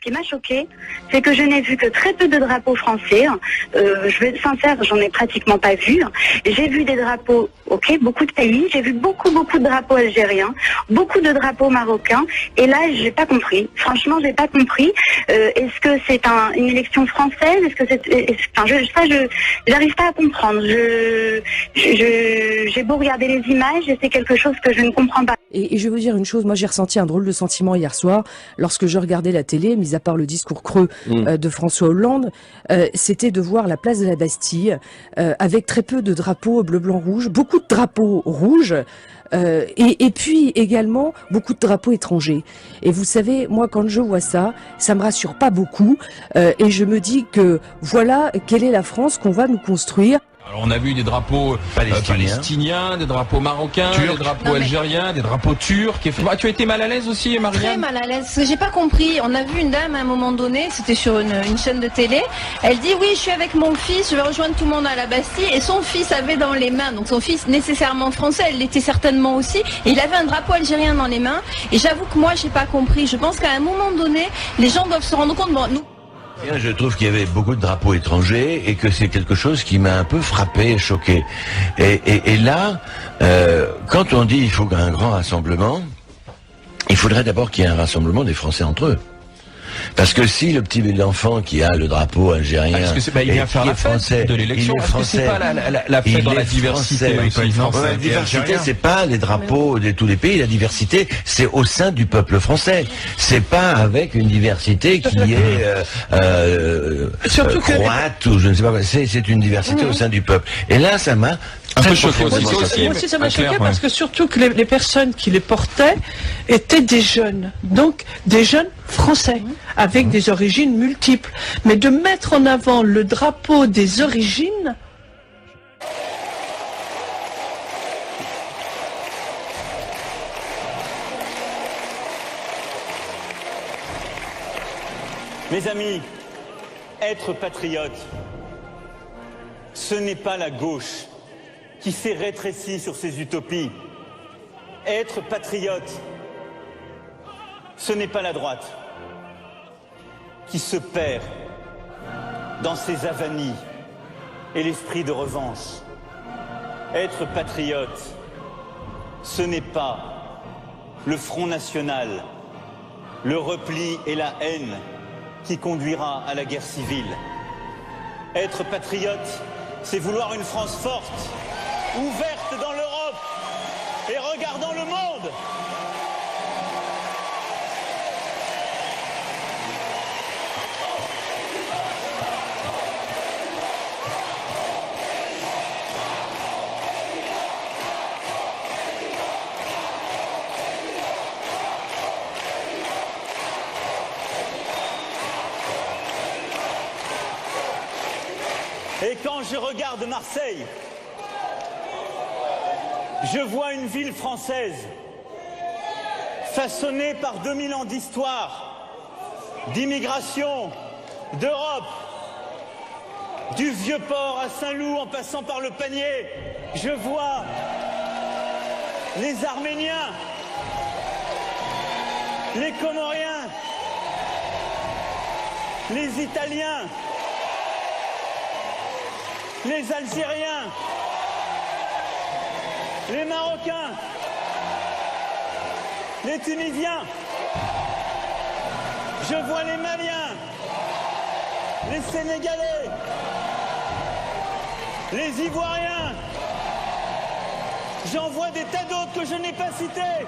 qui m'a choquée, c'est que je n'ai vu que très peu de drapeaux français. Je vais être sincère, j'en ai pratiquement pas vu. J'ai vu des drapeaux, ok, beaucoup de pays. J'ai vu beaucoup de drapeaux algériens, beaucoup de drapeaux marocains. Et là, j'ai pas compris. Franchement, j'ai pas compris. Est-ce que c'est une élection française? Est-ce que j'arrive pas à comprendre. J'ai beau regarder les images et c'est quelque chose que je ne comprends pas. Et je veux dire une chose, moi j'ai ressenti un drôle de sentiment hier soir lorsque je regardais la télé, mis à part le discours creux de François Hollande, c'était de voir la place de la Bastille avec très peu de drapeaux bleu, blanc, rouge, beaucoup de drapeaux rouges. Et puis également beaucoup de drapeaux étrangers. Et vous savez, moi quand je vois ça, ça me rassure pas beaucoup. Et je me dis que voilà quelle est la France qu'on va nous construire. Alors on a vu des drapeaux palestiniens, des drapeaux marocains, des drapeaux algériens, des drapeaux turcs. Tu as été mal à l'aise aussi, Marianne? Très mal à l'aise, parce que j'ai pas compris. On a vu une dame à un moment donné, c'était sur une chaîne de télé. Elle dit oui, je suis avec mon fils, je vais rejoindre tout le monde à la Bastille. Et son fils avait dans les mains, donc son fils nécessairement français, elle l'était certainement aussi. Et il avait un drapeau algérien dans les mains. Et j'avoue que moi, j'ai pas compris. Je pense qu'à un moment donné, les gens doivent se rendre compte. Bon, nous. Je trouve qu'il y avait beaucoup de drapeaux étrangers et que c'est quelque chose qui m'a un peu frappé et choqué. Et là, quand on dit il faut un grand rassemblement, il faudrait d'abord qu'il y ait un rassemblement des Français entre eux. Parce que si le petit enfant qui a le drapeau algérien il vient faire la fête de l'élection, est-ce que c'est pas la fête dans la diversité? La diversité, c'est pas les drapeaux de tous les pays. La diversité, c'est au sein du peuple français. C'est pas avec une diversité qui est croate ou je ne sais pas. C'est une diversité au sein du peuple. Et là, ça m'a un peu choqué aussi. Moi aussi, ça m'a choqué parce que surtout que les personnes qui les portaient étaient des jeunes. Donc, des jeunes français, avec des origines multiples. Mais de mettre en avant le drapeau des origines... Mes amis, être patriote, ce n'est pas la gauche qui s'est rétrécie sur ses utopies. Être patriote, ce n'est pas la droite qui se perd dans ses avanies et l'esprit de revanche. Être patriote, ce n'est pas le Front National, le repli et la haine qui conduira à la guerre civile. Être patriote, c'est vouloir une France forte, ouverte dans l'Europe et regardant le monde. Et quand je regarde Marseille, je vois une ville française façonnée par 2000 ans d'histoire, d'immigration, d'Europe, du Vieux-Port à Saint-Loup en passant par le Panier. Je vois les Arméniens, les Comoriens, les Italiens, les Algériens, les Marocains, les Tunisiens, je vois les Maliens, les Sénégalais, les Ivoiriens, j'en vois des tas d'autres que je n'ai pas cités.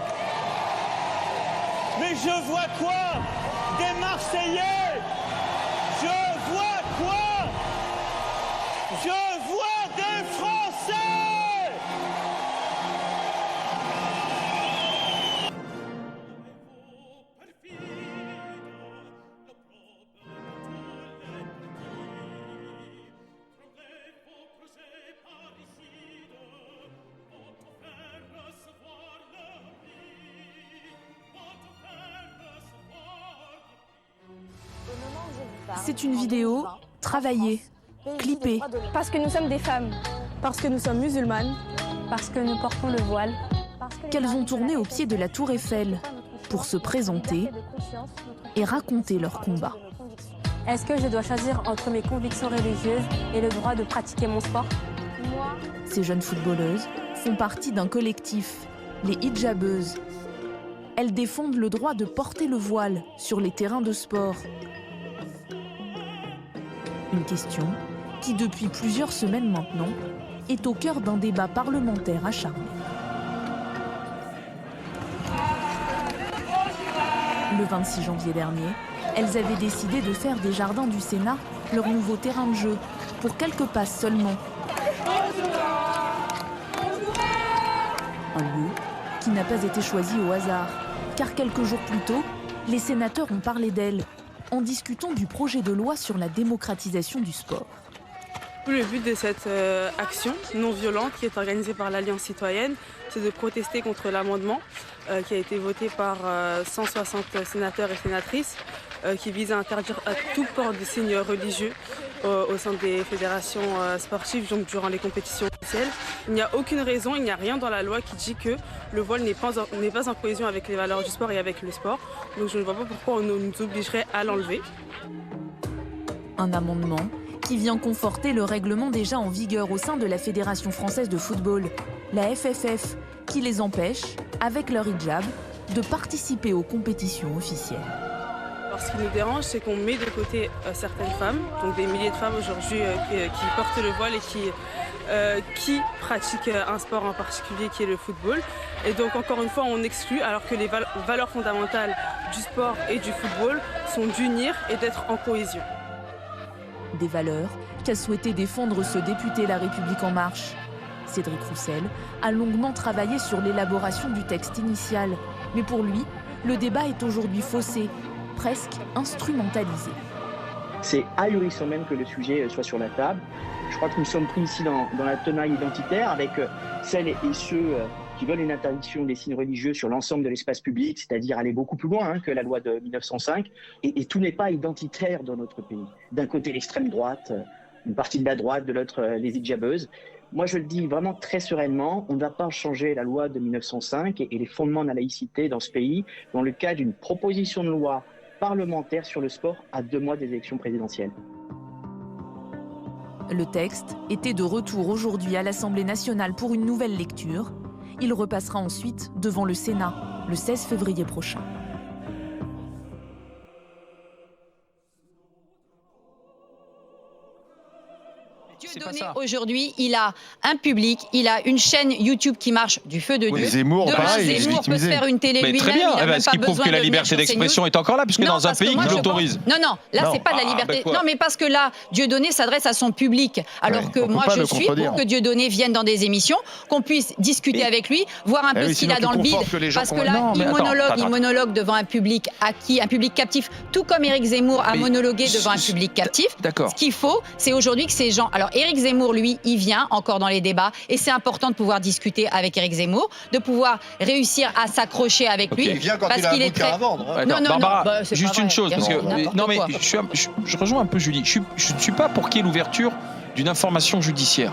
Mais je vois quoi? Des Marseillais. Je vois quoi? Je vois des Français. C'est une vidéo travaillée, clippée. Parce que nous sommes des femmes. Parce que nous sommes musulmanes. Parce que nous portons le voile. Qu'elles ont tourné au pied de la Tour Eiffel pour se présenter et raconter leur combat. Est-ce que je dois choisir entre mes convictions religieuses et le droit de pratiquer mon sport? Ces jeunes footballeuses font partie d'un collectif, les hijabeuses. Elles défendent le droit de porter le voile sur les terrains de sport. Une question qui, depuis plusieurs semaines maintenant, est au cœur d'un débat parlementaire acharné. Le 26 janvier dernier, elles avaient décidé de faire des jardins du Sénat leur nouveau terrain de jeu, pour quelques passes seulement. Un lieu qui n'a pas été choisi au hasard, car quelques jours plus tôt, les sénateurs ont parlé d'elles, en discutant du projet de loi sur la démocratisation du sport. Le but de cette action non violente qui est organisée par l'Alliance citoyenne, c'est de protester contre l'amendement qui a été voté par 160 sénateurs et sénatrices qui vise à interdire à tout port de signes religieux au sein des fédérations sportives, donc durant les compétitions officielles. Il n'y a aucune raison, il n'y a rien dans la loi qui dit que le voile n'est pas en cohésion avec les valeurs du sport et avec le sport. Donc je ne vois pas pourquoi on nous obligerait à l'enlever. Un amendement qui vient conforter le règlement déjà en vigueur au sein de la Fédération française de football, la FFF, qui les empêche, avec leur hijab, de participer aux compétitions officielles. Alors, ce qui nous dérange, c'est qu'on met de côté certaines femmes, donc des milliers de femmes aujourd'hui qui portent le voile et qui pratiquent un sport en particulier qui est le football. Et donc encore une fois, on exclut alors que les valeurs fondamentales du sport et du football sont d'unir et d'être en cohésion. Des valeurs qu'a souhaité défendre ce député La République En Marche. Cédric Roussel a longuement travaillé sur l'élaboration du texte initial, mais pour lui, le débat est aujourd'hui faussé, presque instrumentalisé. C'est ahurissant même que le sujet soit sur la table. Je crois que nous sommes pris ici dans la tenaille identitaire avec celles et ceux qui veulent une interdiction des signes religieux sur l'ensemble de l'espace public, c'est-à-dire aller beaucoup plus loin que la loi de 1905. Et tout n'est pas identitaire dans notre pays. D'un côté, l'extrême droite, une partie de la droite, de l'autre, les hijabeuses. Moi, je le dis vraiment très sereinement, on ne va pas changer la loi de 1905 et les fondements de la laïcité dans ce pays dans le cadre d'une proposition de loi parlementaire sur le sport à 2 mois des élections présidentielles. Le texte était de retour aujourd'hui à l'Assemblée nationale pour une nouvelle lecture. Il repassera ensuite devant le Sénat le 16 février prochain. Dieudonné, aujourd'hui, il a un public, il a une chaîne YouTube qui marche du feu de Dieu. Zemmour, pareil, Zemmour peut se faire une télé lui-même. Très bien, ce qui prouve que la liberté d'expression est encore là, puisque dans un pays qui l'autorise. Non, là, c'est pas de la liberté. Non, mais parce que là, Dieudonné s'adresse à son public, alors que moi, je suis pour que Dieudonné vienne dans des émissions, qu'on puisse discuter avec lui, voir un peu ce qu'il a dans le bide, parce que là, il monologue devant un public acquis, un public captif, tout comme Éric Zemmour a monologué devant un public captif. D'accord. Ce qu'il faut, c'est aujourd'hui que ces gens... Alors, Éric Zemmour, lui, il vient encore dans les débats et c'est important de pouvoir discuter avec Éric Zemmour, de pouvoir réussir à s'accrocher avec lui. Il vient quand parce il a qu'il un est très... à vendre. Non, Barbara, c'est juste une chose, parce que je rejoins un peu Julie. Je ne suis pas pour qu'il y ait l'ouverture d'une information judiciaire.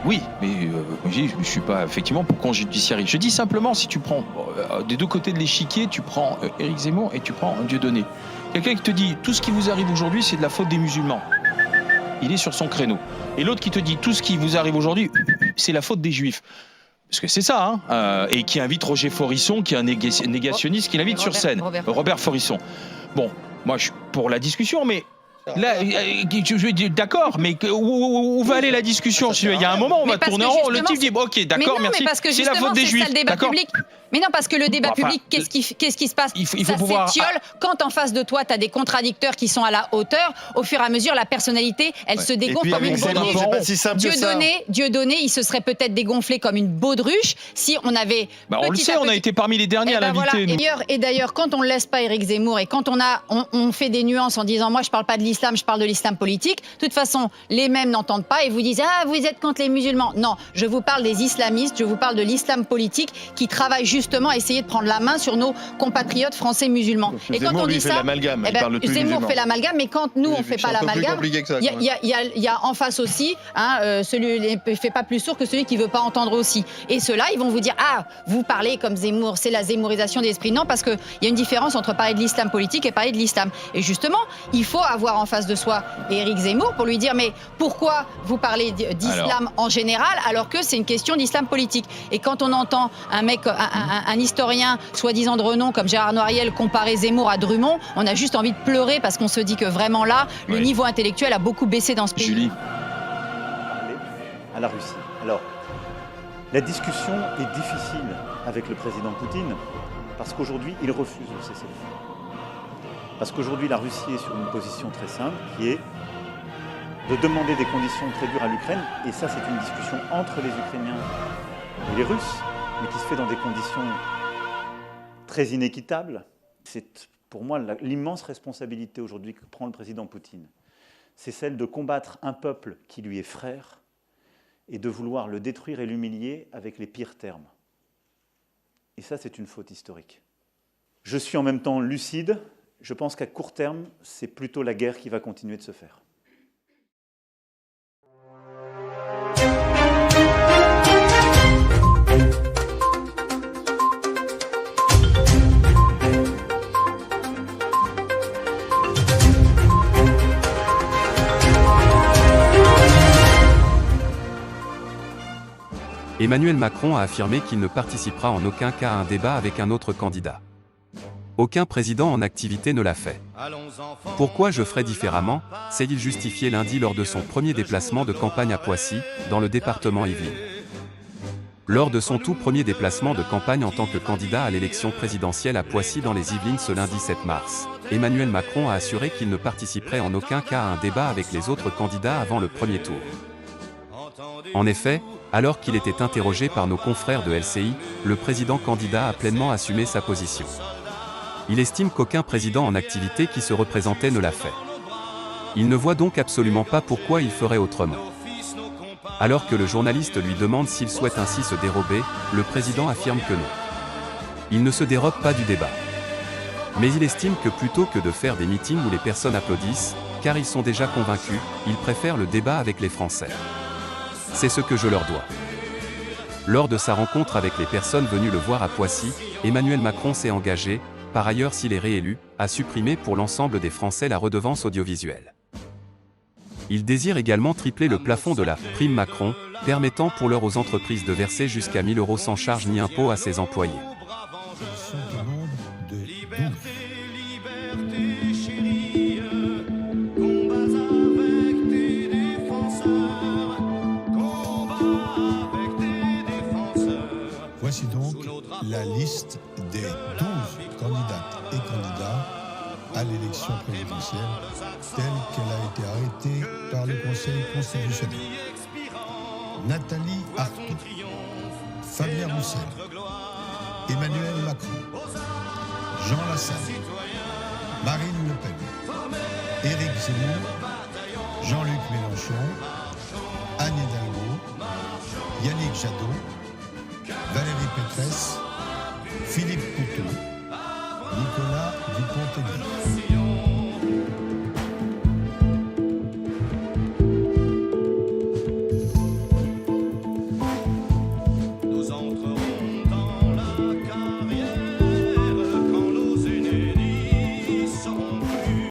Oui, mais je ne suis pas effectivement pour qu'on judiciarise. Je dis simplement, si tu prends des deux côtés de l'échiquier, tu prends Éric Zemmour et tu prends Dieudonné. Quelqu'un qui te dit tout ce qui vous arrive aujourd'hui, c'est de la faute des musulmans. Il est sur son créneau. Et l'autre qui te dit tout ce qui vous arrive aujourd'hui, c'est la faute des juifs. Parce que c'est ça, et qui invite Roger Forisson, qui est un négationniste, qui l'invite sur scène. Robert Forisson. Bon, moi je suis pour la discussion, mais là, d'accord, mais où va aller la discussion? Il y a un moment, on va tourner en rond. Le type dit, ok, d'accord, merci. C'est la faute des juifs. D'accord. Mais non, parce que le débat public, qu'est-ce qui se passe? Il faut pouvoir... s'étiole quand en face de toi, tu as des contradicteurs qui sont à la hauteur. Au fur et à mesure, la personnalité, elle se dégonfle comme une baudruche. Dieudonné, il se serait peut-être dégonflé comme une baudruche si on avait... on le sait, on a été parmi les derniers à l'inviter. Et d'ailleurs, quand on ne laisse pas Éric Zemmour et quand on fait des nuances en disant, moi, je ne parle pas de l'islam, je parle de l'islam politique, de toute façon, les mêmes n'entendent pas et vous disent, ah, vous êtes contre les musulmans. Non, je vous parle des islamistes, je vous parle de l'islam politique qui travaille justement justement essayer de prendre la main sur nos compatriotes français musulmans. Et quand on dit ça, Zemmour fait l'amalgame, mais quand nous on fait pas l'amalgame, il y a en face aussi, celui ne fait pas plus sourd que celui qui veut pas entendre aussi. Et ceux-là, ils vont vous dire vous parlez comme Zemmour, c'est la zémourisation des esprits. Non, parce qu'il y a une différence entre parler de l'islam politique et parler de l'islam. Et justement, il faut avoir en face de soi Éric Zemmour pour lui dire mais pourquoi vous parlez d'islam en général alors que c'est une question d'islam politique. Et quand on entend un historien soi-disant de renom comme Gérard Noiriel comparer Zemmour à Drummond, on a juste envie de pleurer parce qu'on se dit que vraiment là, le niveau intellectuel a beaucoup baissé dans ce pays. Julie. À la Russie. Alors, la discussion est difficile avec le président Poutine parce qu'aujourd'hui, il refuse le cessez-le-feu. Parce qu'aujourd'hui, la Russie est sur une position très simple qui est de demander des conditions très dures à l'Ukraine. Et ça, c'est une discussion entre les Ukrainiens et les Russes, mais qui se fait dans des conditions très inéquitables. C'est pour moi l'immense responsabilité aujourd'hui que prend le président Poutine. C'est celle de combattre un peuple qui lui est frère et de vouloir le détruire et l'humilier avec les pires termes. Et ça, c'est une faute historique. Je suis en même temps lucide. Je pense qu'à court terme, c'est plutôt la guerre qui va continuer de se faire. Emmanuel Macron a affirmé qu'il ne participera en aucun cas à un débat avec un autre candidat. Aucun président en activité ne l'a fait. Pourquoi je ferais différemment, s'est-il justifié lundi lors de son premier déplacement de campagne à Poissy, dans le département Yvelines. Lors de son tout premier déplacement de campagne en tant que candidat à l'élection présidentielle à Poissy dans les Yvelines ce lundi 7 mars, Emmanuel Macron a assuré qu'il ne participerait en aucun cas à un débat avec les autres candidats avant le premier tour. En effet, alors qu'il était interrogé par nos confrères de LCI, le président candidat a pleinement assumé sa position. Il estime qu'aucun président en activité qui se représentait ne l'a fait. Il ne voit donc absolument pas pourquoi il ferait autrement. Alors que le journaliste lui demande s'il souhaite ainsi se dérober, le président affirme que non. Il ne se dérobe pas du débat. Mais il estime que plutôt que de faire des meetings où les personnes applaudissent, car ils sont déjà convaincus, il préfère le débat avec les Français. C'est ce que je leur dois. Lors de sa rencontre avec les personnes venues le voir à Poissy, Emmanuel Macron s'est engagé, par ailleurs s'il est réélu, à supprimer pour l'ensemble des Français la redevance audiovisuelle. Il désire également tripler le plafond de la « prime Macron », permettant pour l'heure aux entreprises de verser jusqu'à 1 000 € sans charge ni impôt à ses employés. Voici donc la liste des 12 candidates et candidats à l'élection présidentielle telle qu'elle a été arrêtée par le Conseil constitutionnel. Nathalie Arthaud, Fabien Roussel, Emmanuel Macron, Jean Lassalle, Marine Le Pen, Éric Zemmour, Jean-Luc Mélenchon, Anne Hidalgo, Yannick Jadot, Valérie Pécresse, Philippe Poutou, Nicolas Dupont-Aignan.